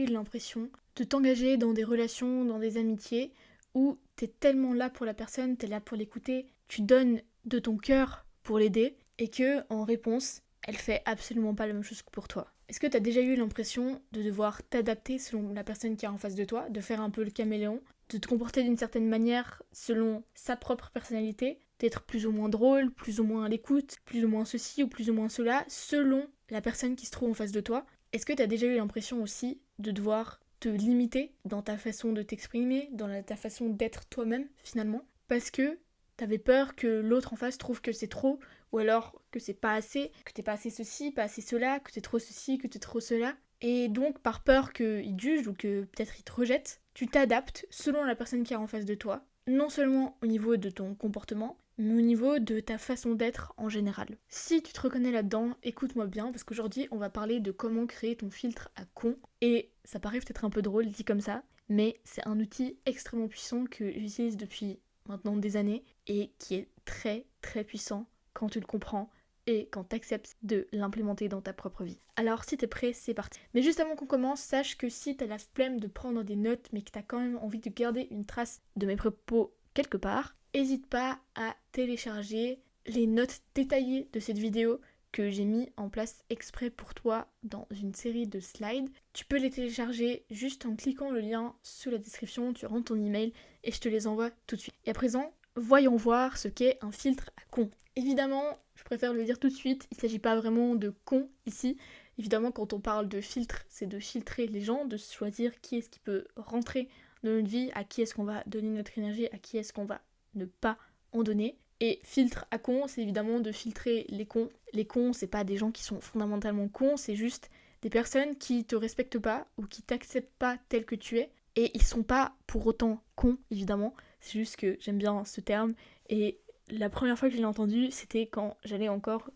eu l'impression de t'engager dans des relations, dans des amitiés, où t'es tellement là pour la personne, t'es là pour l'écouter, tu donnes de ton cœur pour l'aider, et que, en réponse, elle fait absolument pas la même chose que pour toi? Est-ce que t'as déjà eu l'impression de devoir t'adapter selon la personne qui est en face de toi, de faire un peu le caméléon, de te comporter d'une certaine manière selon sa propre personnalité, d'être plus ou moins drôle, plus ou moins à l'écoute, plus ou moins ceci ou plus ou moins cela, selon la personne qui se trouve en face de toi? Est-ce que t'as déjà eu l'impression aussi de devoir te limiter dans ta façon de t'exprimer, dans ta façon d'être toi-même finalement, parce que t'avais peur que l'autre en face trouve que c'est trop, ou alors que c'est pas assez, que t'es pas assez ceci, pas assez cela, que t'es trop ceci, que t'es trop cela, et donc par peur qu'il te juge ou que peut-être il te rejette, tu t'adaptes selon la personne qui est en face de toi, non seulement au niveau de ton comportement, mais au niveau de ta façon d'être en général. Si tu te reconnais là-dedans, écoute-moi bien, parce qu'aujourd'hui on va parler de comment créer ton filtre à con, et ça paraît peut-être un peu drôle dit comme ça, mais c'est un outil extrêmement puissant que j'utilise depuis maintenant des années, et qui est très très puissant quand tu le comprends, et quand tu acceptes de l'implémenter dans ta propre vie. Alors si t'es prêt, c'est parti. Mais juste avant qu'on commence, sache que si t'as la flemme de prendre des notes, mais que t'as quand même envie de garder une trace de mes propos quelque part, n'hésite pas à télécharger les notes détaillées de cette vidéo que j'ai mis en place exprès pour toi dans une série de slides. Tu peux les télécharger juste en cliquant le lien sous la description, tu rentres ton email et je te les envoie tout de suite. Et à présent, voyons voir ce qu'est un filtre à con. Évidemment, je préfère le dire tout de suite, il ne s'agit pas vraiment de con ici. Évidemment, quand on parle de filtre, c'est de filtrer les gens, de choisir qui est-ce qui peut rentrer dans notre vie, à qui est-ce qu'on va donner notre énergie, à qui est-ce qu'on va ne pas en donner. Et filtre à con, c'est évidemment de filtrer les cons. Les cons, c'est pas des gens qui sont fondamentalement cons, c'est juste des personnes qui te respectent pas ou qui t'acceptent pas tel que tu es. Et ils sont pas pour autant cons, évidemment. C'est juste que j'aime bien ce terme. Et la première fois que je l'ai entendu, c'était quand j'allais encore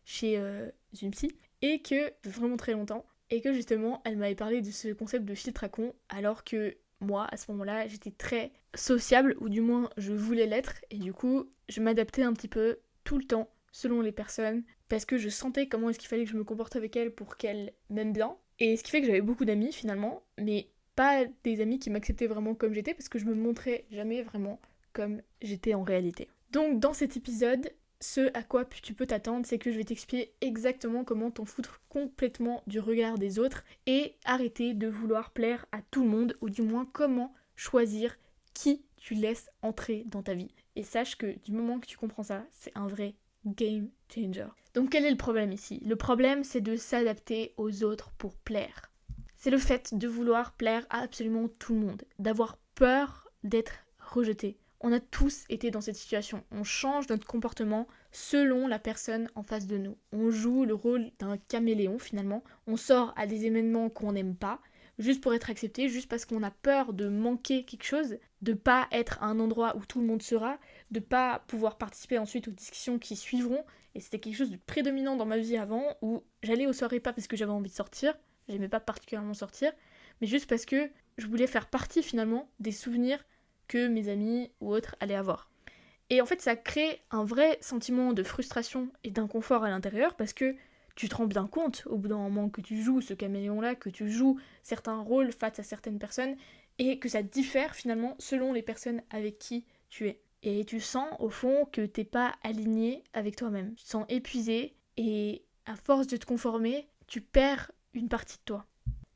chez une psy. Et que, vraiment très longtemps, et que justement, elle m'avait parlé de ce concept de filtre à con, alors que moi, à ce moment-là, j'étais très sociable, ou du moins je voulais l'être, et du coup, je m'adaptais un petit peu tout le temps, selon les personnes, parce que je sentais comment est-ce qu'il fallait que je me comporte avec elles pour qu'elles m'aiment bien. Et ce qui fait que j'avais beaucoup d'amis finalement, mais pas des amis qui m'acceptaient vraiment comme j'étais, parce que je me montrais jamais vraiment comme j'étais en réalité. Donc dans cet épisode, ce à quoi tu peux t'attendre, c'est que je vais t'expliquer exactement comment t'en foutre complètement du regard des autres et arrêter de vouloir plaire à tout le monde, ou du moins comment choisir qui tu laisses entrer dans ta vie. Et sache que du moment que tu comprends ça, c'est un vrai game changer. Donc quel est le problème ici? Le problème, c'est de s'adapter aux autres pour plaire. C'est le fait de vouloir plaire à absolument tout le monde, d'avoir peur d'être rejeté. On a tous été dans cette situation. On change notre comportement selon la personne en face de nous. On joue le rôle d'un caméléon finalement. On sort à des événements qu'on n'aime pas, juste pour être accepté, juste parce qu'on a peur de manquer quelque chose, de pas être à un endroit où tout le monde sera, de pas pouvoir participer ensuite aux discussions qui suivront. Et c'était quelque chose de prédominant dans ma vie avant, où j'allais aux soirées pas parce que j'avais envie de sortir, j'aimais pas particulièrement sortir, mais juste parce que je voulais faire partie finalement des souvenirs que mes amis ou autres allaient avoir. Et en fait, ça crée un vrai sentiment de frustration et d'inconfort à l'intérieur, parce que tu te rends bien compte au bout d'un moment que tu joues ce caméléon-là, que tu joues certains rôles face à certaines personnes, et que ça diffère finalement selon les personnes avec qui tu es. Et tu sens au fond que t'es pas aligné avec toi-même. Tu te sens épuisé, et à force de te conformer, tu perds une partie de toi.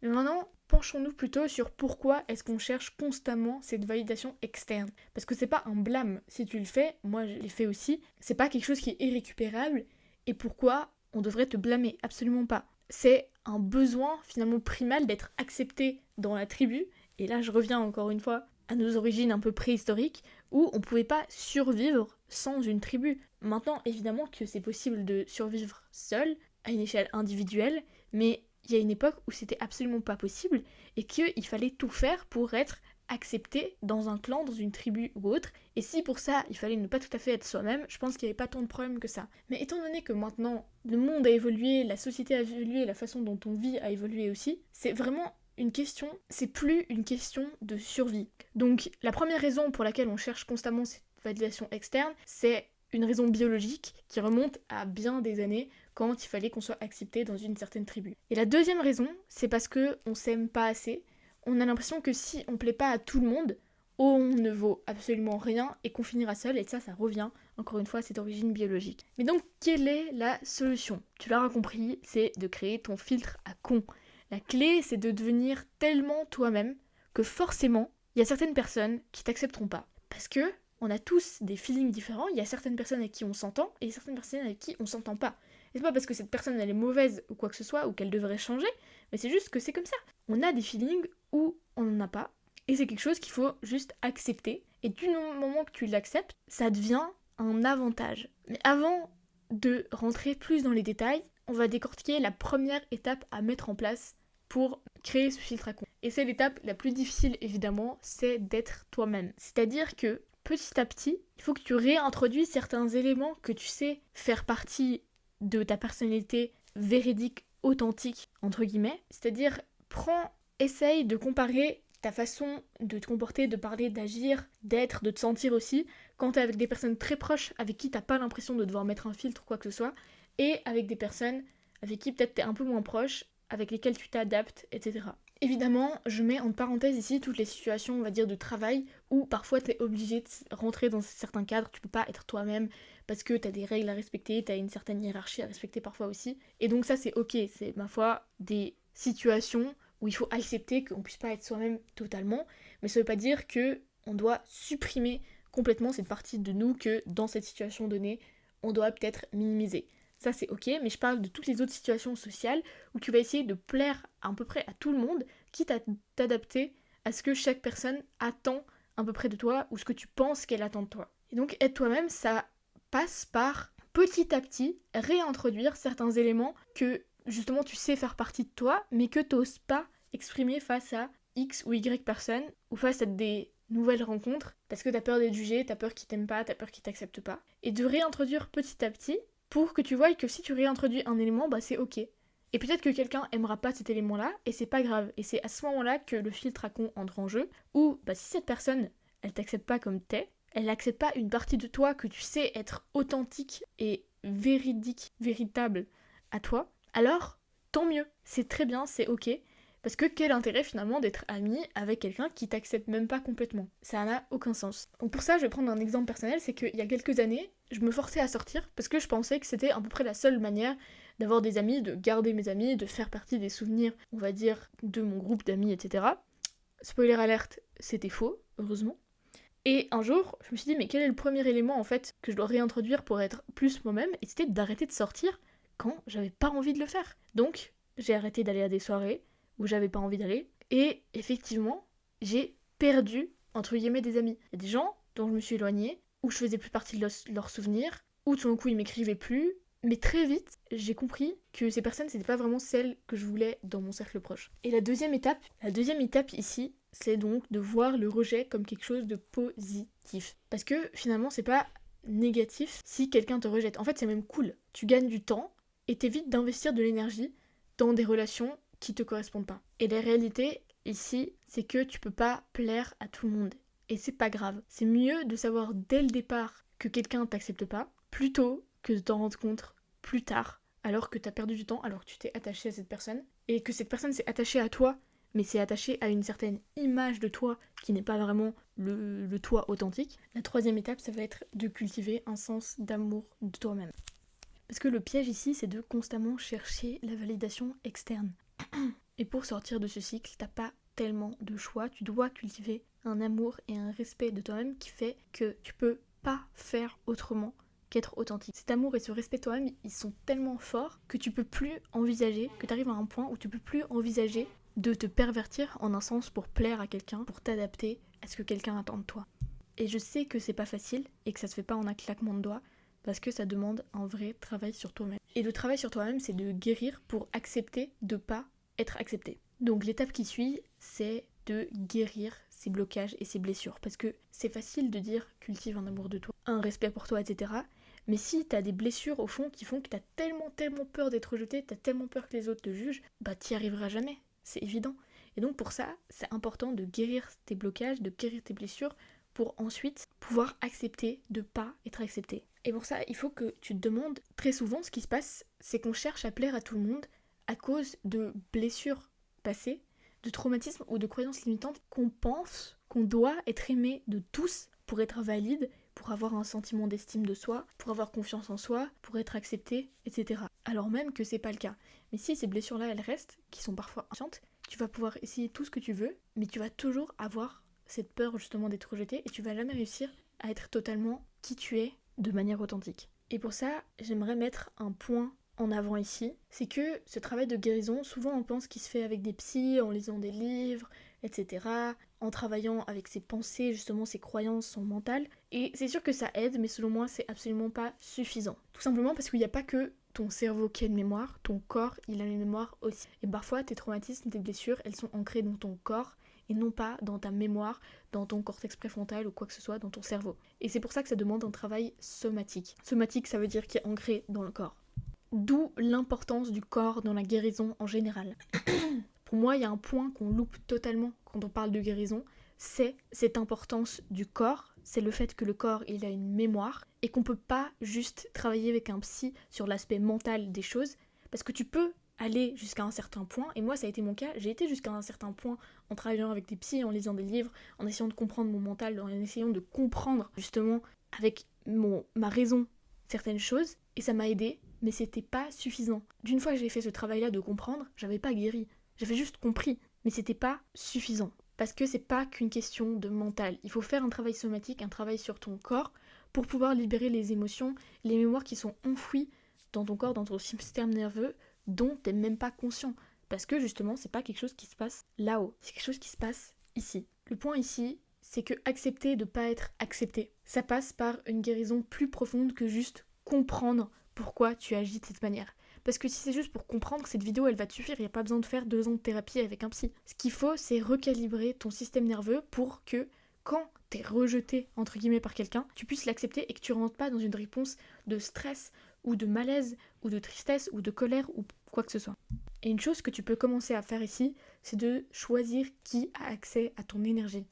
Mais maintenant, penchons-nous plutôt sur pourquoi est-ce qu'on cherche constamment cette validation externe. Parce que c'est pas un blâme si tu le fais, moi je l'ai fait aussi, c'est pas quelque chose qui est irrécupérable, et pourquoi on devrait te blâmer? Absolument pas. C'est un besoin finalement primal d'être accepté dans la tribu, et là je reviens encore une fois à nos origines un peu préhistoriques, où on pouvait pas survivre sans une tribu. Maintenant, évidemment que c'est possible de survivre seul, à une échelle individuelle, mais il y a une époque où c'était absolument pas possible, et qu'il fallait tout faire pour être accepté dans un clan, dans une tribu ou autre, et si pour ça il fallait ne pas tout à fait être soi-même, je pense qu'il n'y avait pas tant de problèmes que ça. Mais étant donné que maintenant le monde a évolué, la société a évolué, la façon dont on vit a évolué aussi, c'est vraiment une question, c'est plus une question de survie. Donc la première raison pour laquelle on cherche constamment cette validation externe, c'est une raison biologique qui remonte à bien des années, quand il fallait qu'on soit accepté dans une certaine tribu. Et la deuxième raison, c'est parce que on s'aime pas assez. On a l'impression que si on plaît pas à tout le monde, on ne vaut absolument rien et qu'on finira seul, et ça revient encore une fois à cette origine biologique. Mais donc, quelle est la solution ? Tu l'auras compris, c'est de créer ton filtre à con. La clé, c'est de devenir tellement toi-même que forcément, il y a certaines personnes qui t'accepteront pas. Parce que on a tous des feelings différents, il y a certaines personnes avec qui on s'entend et certaines personnes avec qui on s'entend pas. Et c'est pas parce que cette personne elle est mauvaise ou quoi que ce soit ou qu'elle devrait changer, mais c'est juste que c'est comme ça. On a des feelings où on n'en a pas, et c'est quelque chose qu'il faut juste accepter. Et du moment que tu l'acceptes, ça devient un avantage. Mais avant de rentrer plus dans les détails, on va décortiquer la première étape à mettre en place pour créer ce filtre à con. Et c'est l'étape la plus difficile évidemment, c'est d'être toi-même. C'est-à-dire que petit à petit, il faut que tu réintroduises certains éléments que tu sais faire partie de ta personnalité véridique, authentique, entre guillemets. C'est-à-dire, essaye de comparer ta façon de te comporter, de parler, d'agir, d'être, de te sentir aussi, quand t'es avec des personnes très proches avec qui t'as pas l'impression de devoir mettre un filtre ou quoi que ce soit, et avec des personnes avec qui peut-être t'es un peu moins proche, avec lesquelles tu t'adaptes, etc. Évidemment, je mets en parenthèse ici toutes les situations, on va dire, de travail, où parfois t'es obligé de rentrer dans certains cadres, tu peux pas être toi-même, parce que t'as des règles à respecter, t'as une certaine hiérarchie à respecter parfois aussi, et donc ça c'est ok, c'est ma foi des situations où il faut accepter qu'on puisse pas être soi-même totalement, mais ça veut pas dire que on doit supprimer complètement cette partie de nous que dans cette situation donnée, on doit peut-être minimiser. Ça c'est ok, mais je parle de toutes les autres situations sociales où tu vas essayer de plaire à peu près à tout le monde, quitte à t'adapter à ce que chaque personne attend à peu près de toi ou ce que tu penses qu'elle attend de toi. Et donc être toi-même, ça passe par petit à petit réintroduire certains éléments que justement tu sais faire partie de toi, mais que t'oses pas exprimer face à X ou Y personnes ou face à des nouvelles rencontres parce que t'as peur d'être jugé, t'as peur qu'ils t'aiment pas, t'as peur qu'ils t'acceptent pas. Et de réintroduire petit à petit pour que tu vois que si tu réintroduis un élément, bah c'est ok. Et peut-être que quelqu'un aimera pas cet élément-là, et c'est pas grave. Et c'est à ce moment-là que le filtre à con entre en jeu, ou bah si cette personne, elle t'accepte pas comme t'es, elle n'accepte pas une partie de toi que tu sais être authentique et véridique, véritable à toi, alors tant mieux, c'est très bien, c'est ok. Parce que quel intérêt finalement d'être ami avec quelqu'un qui t'accepte même pas complètement? Ça n'a aucun sens. Donc pour ça, je vais prendre un exemple personnel, c'est qu'il y a quelques années, je me forçais à sortir parce que je pensais que c'était à peu près la seule manière d'avoir des amis, de garder mes amis, de faire partie des souvenirs, on va dire, de mon groupe d'amis, etc. Spoiler alerte, c'était faux, heureusement. Et un jour, je me suis dit, mais quel est le premier élément en fait que je dois réintroduire pour être plus moi-même? Et c'était d'arrêter de sortir quand j'avais pas envie de le faire. Donc, j'ai arrêté d'aller à des soirées où j'avais pas envie d'aller. Et effectivement, j'ai perdu, entre guillemets, des amis. Il y a des gens dont je me suis éloignée, où je faisais plus partie de leurs souvenirs, où tout d'un coup ils m'écrivaient plus. Mais très vite, j'ai compris que ces personnes, c'était pas vraiment celles que je voulais dans mon cercle proche. Et la deuxième étape ici, c'est donc de voir le rejet comme quelque chose de positif. Parce que finalement, c'est pas négatif si quelqu'un te rejette. En fait, c'est même cool. Tu gagnes du temps et t'évites d'investir de l'énergie dans des relations qui te correspondent pas. Et la réalité ici, c'est que tu peux pas plaire à tout le monde. Et c'est pas grave. C'est mieux de savoir dès le départ que quelqu'un t'accepte pas, plutôt que de t'en rendre compte plus tard, alors que t'as perdu du temps, alors que tu t'es attaché à cette personne, et que cette personne s'est attachée à toi, mais s'est attachée à une certaine image de toi qui n'est pas vraiment le toi authentique. La troisième étape, ça va être de cultiver un sens d'amour de toi-même. Parce que le piège ici, c'est de constamment chercher la validation externe. Et pour sortir de ce cycle, t'as pas tellement de choix, tu dois cultiver un amour et un respect de toi-même qui fait que tu peux pas faire autrement qu'être authentique. Cet amour et ce respect de toi-même, ils sont tellement forts que tu peux plus envisager, que tu arrives à un point où tu peux plus envisager de te pervertir en un sens pour plaire à quelqu'un, pour t'adapter à ce que quelqu'un attend de toi. Et je sais que c'est pas facile et que ça se fait pas en un claquement de doigts parce que ça demande un vrai travail sur toi-même. Et le travail sur toi-même, c'est de guérir pour accepter de pas être accepté. Donc l'étape qui suit, c'est de guérir ses blocages et ses blessures. Parce que c'est facile de dire cultive un amour de toi, un respect pour toi, etc. Mais si t'as des blessures au fond qui font que t'as tellement peur d'être rejeté, t'as tellement peur que les autres te jugent, bah t'y arriveras jamais, c'est évident. Et donc pour ça, c'est important de guérir tes blocages, de guérir tes blessures, pour ensuite pouvoir accepter de pas être accepté. Et pour ça, il faut que tu te demandes très souvent ce qui se passe c'est qu'on cherche à plaire à tout le monde à cause de blessures passées, de traumatismes ou de croyances limitantes qu'on pense qu'on doit être aimé de tous pour être valide, pour avoir un sentiment d'estime de soi, pour avoir confiance en soi, pour être accepté, etc. Alors même que c'est pas le cas. Mais si ces blessures-là, elles restent, qui sont parfois inconscientes, tu vas pouvoir essayer tout ce que tu veux, mais tu vas toujours avoir cette peur justement d'être rejeté et tu vas jamais réussir à être totalement qui tu es de manière authentique. Et pour ça, j'aimerais mettre un point en avant ici, c'est que ce travail de guérison, souvent on pense qu'il se fait avec des psys, en lisant des livres, etc., en travaillant avec ses pensées, justement ses croyances, son mental, et c'est sûr que ça aide, mais selon moi c'est absolument pas suffisant. Tout simplement parce qu'il n'y a pas que ton cerveau qui a une mémoire, ton corps il a une mémoire aussi. Et parfois tes traumatismes, tes blessures, elles sont ancrées dans ton corps, et non pas dans ta mémoire, dans ton cortex préfrontal ou quoi que ce soit dans ton cerveau. Et c'est pour ça que ça demande un travail somatique. Somatique, ça veut dire qui est ancré dans le corps. D'où l'importance du corps dans la guérison en général. Pour moi, il y a un point qu'on loupe totalement quand on parle de guérison, c'est cette importance du corps, c'est le fait que le corps il a une mémoire et qu'on peut pas juste travailler avec un psy sur l'aspect mental des choses, parce que tu peux aller jusqu'à un certain point, et moi ça a été mon cas, j'ai été jusqu'à un certain point en travaillant avec des psys, en lisant des livres, en essayant de comprendre mon mental, en essayant de comprendre justement avec ma raison certaines choses, et ça m'a aidé, mais c'était pas suffisant. D'une fois que j'ai fait ce travail-là de comprendre, j'avais pas guéri, j'avais juste compris, mais c'était pas suffisant. Parce que c'est pas qu'une question de mental. Il faut faire un travail somatique, un travail sur ton corps, pour pouvoir libérer les émotions, les mémoires qui sont enfouies dans ton corps, dans ton système nerveux, dont t'es même pas conscient. Parce que justement, c'est pas quelque chose qui se passe là-haut, c'est quelque chose qui se passe ici. Le point ici, c'est que accepter de pas être accepté, ça passe par une guérison plus profonde que juste comprendre pourquoi tu agis de cette manière. Parce que si c'est juste pour comprendre, cette vidéo elle va te suffire, il n'y a pas besoin de faire 2 ans de thérapie avec un psy. Ce qu'il faut, c'est recalibrer ton système nerveux pour que quand t'es rejeté entre guillemets par quelqu'un, tu puisses l'accepter et que tu rentres pas dans une réponse de stress ou de malaise ou de tristesse ou de colère ou quoi que ce soit. Et une chose que tu peux commencer à faire ici, c'est de choisir qui a accès à ton énergie.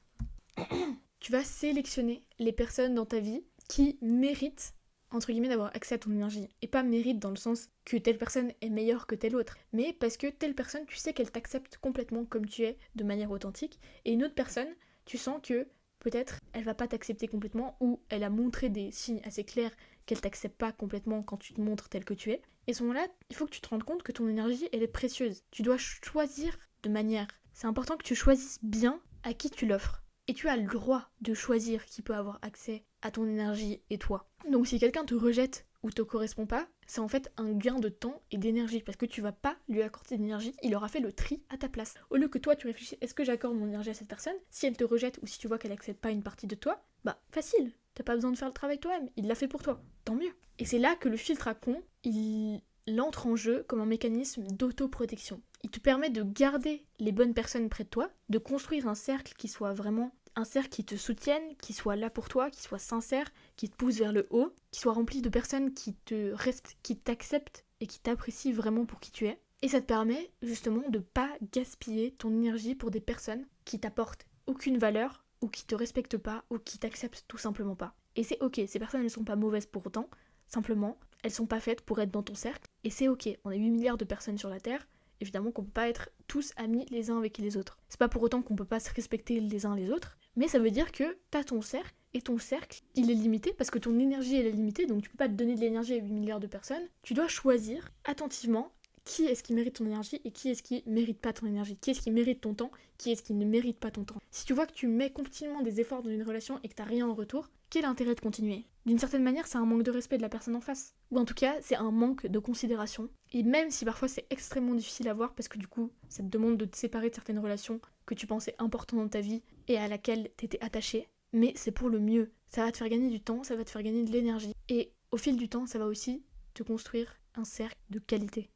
Tu vas sélectionner les personnes dans ta vie qui méritent entre guillemets d'avoir accès à ton énergie, et pas mérite dans le sens que telle personne est meilleure que telle autre, mais parce que telle personne, tu sais qu'elle t'accepte complètement comme tu es, de manière authentique, et une autre personne, tu sens que peut-être elle va pas t'accepter complètement, ou elle a montré des signes assez clairs qu'elle t'accepte pas complètement quand tu te montres tel que tu es, et à ce moment-là, il faut que tu te rendes compte que ton énergie, elle est précieuse. Tu dois choisir de manière. C'est important que tu choisisses bien à qui tu l'offres. Et tu as le droit de choisir qui peut avoir accès à ton énergie et toi. Donc si quelqu'un te rejette ou te correspond pas, c'est en fait un gain de temps et d'énergie parce que tu vas pas lui accorder d'énergie, il aura fait le tri à ta place. Au lieu que toi tu réfléchis, est-ce que j'accorde mon énergie à cette personne? Si elle te rejette ou si tu vois qu'elle accepte pas une partie de toi, bah facile, t'as pas besoin de faire le travail toi-même, il l'a fait pour toi, tant mieux. Et c'est là que le filtre à con, il entre en jeu comme un mécanisme d'autoprotection. Il te permet de garder les bonnes personnes près de toi, de construire un cercle qui soit vraiment un cercle qui te soutienne, qui soit là pour toi, qui soit sincère, qui te pousse vers le haut, qui soit rempli de personnes qui te respectent, qui t'acceptent et qui t'apprécient vraiment pour qui tu es. Et ça te permet justement de pas gaspiller ton énergie pour des personnes qui t'apportent aucune valeur ou qui te respectent pas ou qui t'acceptent tout simplement pas. Et c'est ok, ces personnes ne sont pas mauvaises pour autant, simplement elles sont pas faites pour être dans ton cercle et c'est ok. On a 8 milliards de personnes sur la Terre. Évidemment qu'on peut pas être tous amis les uns avec les autres. C'est pas pour autant qu'on peut pas se respecter les uns les autres, mais ça veut dire que t'as ton cercle, et ton cercle, il est limité parce que ton énergie elle est limitée, donc tu peux pas te donner de l'énergie à 8 milliards de personnes. Tu dois choisir attentivement qui est-ce qui mérite ton énergie et qui est-ce qui mérite pas ton énergie, qui est-ce qui mérite ton temps, qui est-ce qui ne mérite pas ton temps. Si tu vois que tu mets continuellement des efforts dans une relation et que t'as rien en retour, quel intérêt de continuer? D'une certaine manière, c'est un manque de respect de la personne en face. Ou en tout cas, c'est un manque de considération. Et même si parfois c'est extrêmement difficile à voir parce que du coup, ça te demande de te séparer de certaines relations que tu pensais importantes dans ta vie et à laquelle t'étais attaché, mais c'est pour le mieux. Ça va te faire gagner du temps, ça va te faire gagner de l'énergie. Et au fil du temps, ça va aussi te construire un cercle de qualité.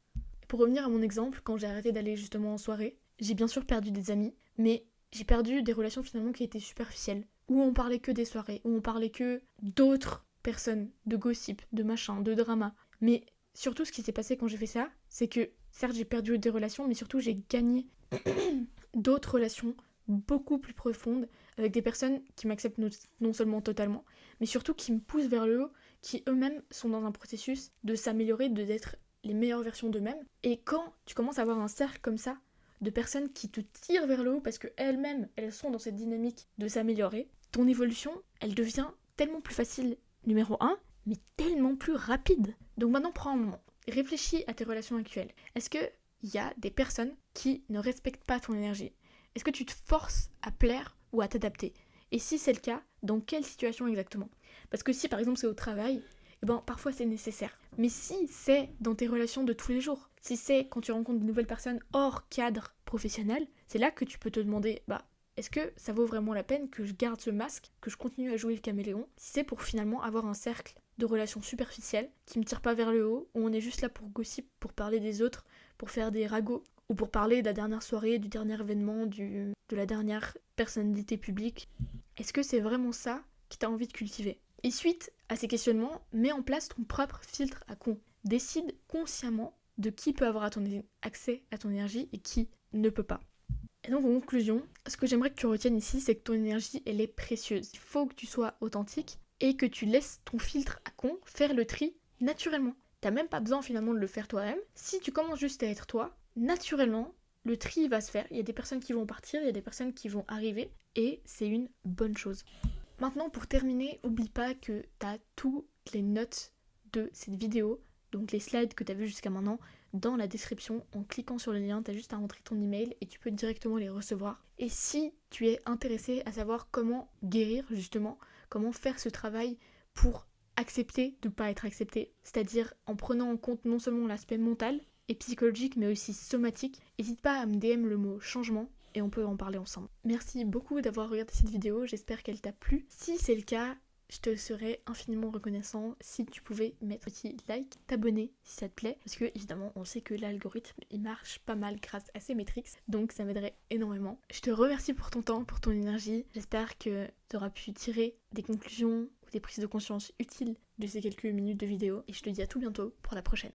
Pour revenir à mon exemple, quand j'ai arrêté d'aller justement en soirée, j'ai bien sûr perdu des amis, mais j'ai perdu des relations finalement qui étaient superficielles, où on parlait que des soirées, où on parlait que d'autres personnes, de gossip, de machin, de drama. Mais surtout ce qui s'est passé quand j'ai fait ça, c'est que certes j'ai perdu des relations, mais surtout j'ai gagné d'autres relations beaucoup plus profondes, avec des personnes qui m'acceptent non seulement totalement, mais surtout qui me poussent vers le haut, qui eux-mêmes sont dans un processus de s'améliorer, d'être les meilleures versions d'eux-mêmes. Et quand tu commences à avoir un cercle comme ça, de personnes qui te tirent vers le haut parce qu'elles-mêmes, elles sont dans cette dynamique de s'améliorer, ton évolution, elle devient tellement plus facile, numéro 1, mais tellement plus rapide. Donc maintenant, prends un moment. Réfléchis à tes relations actuelles. Est-ce qu'il y a des personnes qui ne respectent pas ton énergie? Est-ce que tu te forces à plaire ou à t'adapter? Et si c'est le cas, dans quelle situation exactement? Parce que si par exemple c'est au travail, eh ben, parfois c'est nécessaire. Mais si c'est dans tes relations de tous les jours, si c'est quand tu rencontres de nouvelles personnes hors cadre professionnel, c'est là que tu peux te demander, est-ce que ça vaut vraiment la peine que je garde ce masque, que je continue à jouer le caméléon, si c'est pour finalement avoir un cercle de relations superficielles qui me tire pas vers le haut, où on est juste là pour gossip, pour parler des autres, pour faire des ragots, ou pour parler de la dernière soirée, du dernier événement, de la dernière personnalité publique. Est-ce que c'est vraiment ça que tu as envie de cultiver? Et suite à ces questionnements, mets en place ton propre filtre à con. Décide consciemment de qui peut avoir accès à ton énergie et qui ne peut pas. Et donc en conclusion, ce que j'aimerais que tu retiennes ici, c'est que ton énergie, elle est précieuse. Il faut que tu sois authentique et que tu laisses ton filtre à con faire le tri naturellement. T'as même pas besoin finalement de le faire toi-même. Si tu commences juste à être toi, naturellement, le tri va se faire. Il y a des personnes qui vont partir, il y a des personnes qui vont arriver et c'est une bonne chose. Maintenant, pour terminer, oublie pas que t'as toutes les notes de cette vidéo, donc les slides que t'as vus jusqu'à maintenant, dans la description. En cliquant sur le lien, t'as juste à rentrer ton email et tu peux directement les recevoir. Et si tu es intéressé à savoir comment guérir justement, comment faire ce travail pour accepter de ne pas être accepté, c'est-à-dire en prenant en compte non seulement l'aspect mental et psychologique mais aussi somatique, n'hésite pas à me DM le mot changement et on peut en parler ensemble. Merci beaucoup d'avoir regardé cette vidéo, j'espère qu'elle t'a plu. Si c'est le cas, je te serais infiniment reconnaissant si tu pouvais mettre un petit like, t'abonner si ça te plaît, parce que évidemment on sait que l'algorithme il marche pas mal grâce à ces métriques, donc ça m'aiderait énormément. Je te remercie pour ton temps, pour ton énergie, j'espère que tu auras pu tirer des conclusions ou des prises de conscience utiles de ces quelques minutes de vidéo, et je te dis à tout bientôt pour la prochaine.